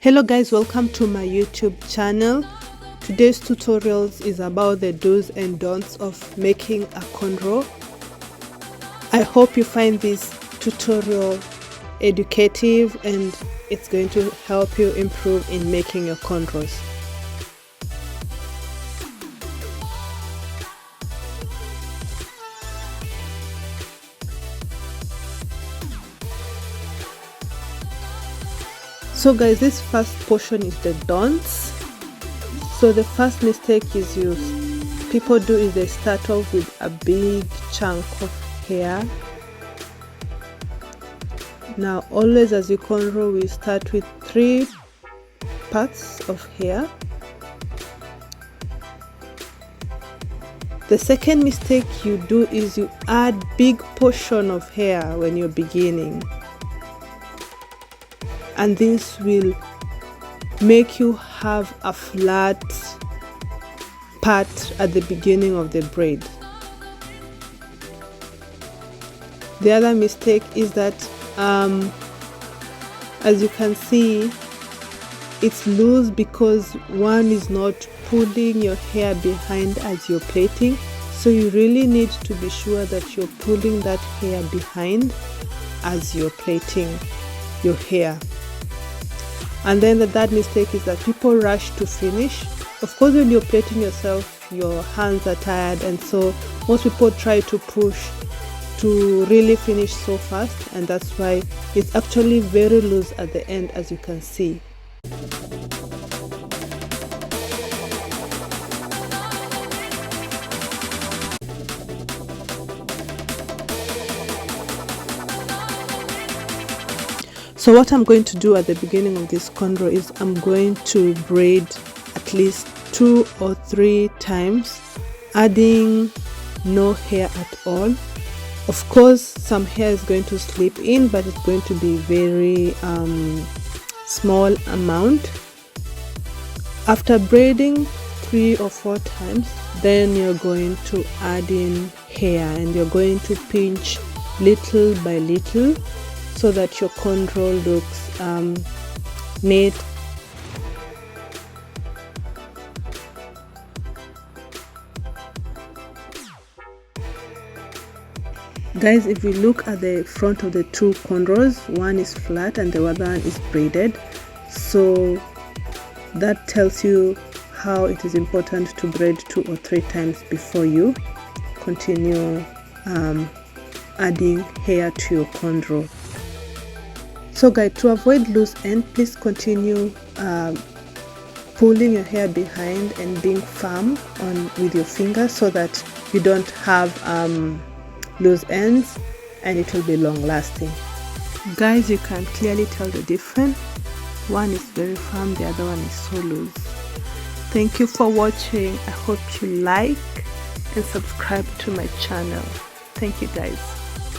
Hello guys, welcome to my YouTube channel. Today's tutorials is about the do's and don'ts of making a cornrow. I hope you find this tutorial educative and it's going to help you improve in making your cornrows. So guys, this first portion is the don'ts. So the first mistake people do is they start off with a big chunk of hair. Now always as you cornrow, we start with 3 parts of hair. The second mistake you do is you add big portion of hair when you're beginning, and this will make you have a flat part at the beginning of the braid. The other mistake is that as you can see, it's loose because one is not pulling your hair behind as you're plaiting, so you really need to be sure that you're pulling that hair behind as you're plaiting your hair. And then the third mistake is that people rush to finish. Of course, when you're plaiting yourself, your hands are tired, and so most people try to push to really finish so fast, and that's why it's actually very loose at the end, as you can see. So what I'm going to do at the beginning of this cornrow is I'm going to braid at least 2 or 3 times, adding no hair at all. Of course, some hair is going to slip in, but it's going to be very small amount. After braiding 3 or 4 times, then you're going to add in hair, and you're going to pinch little by little so that your cornrow looks neat. Guys, if you look at the front of the 2 cornrows, one is flat and the other one is braided, so that tells you how it is important to braid 2 or 3 times before you continue adding hair to your cornrow. So guys, to avoid loose end, please continue pulling your hair behind and being firm with your fingers so that you don't have loose ends, and it will be long lasting. Guys, you can clearly tell the difference. One is very firm, the other one is so loose. Thank you for watching. I hope you like and subscribe to my channel. Thank you guys.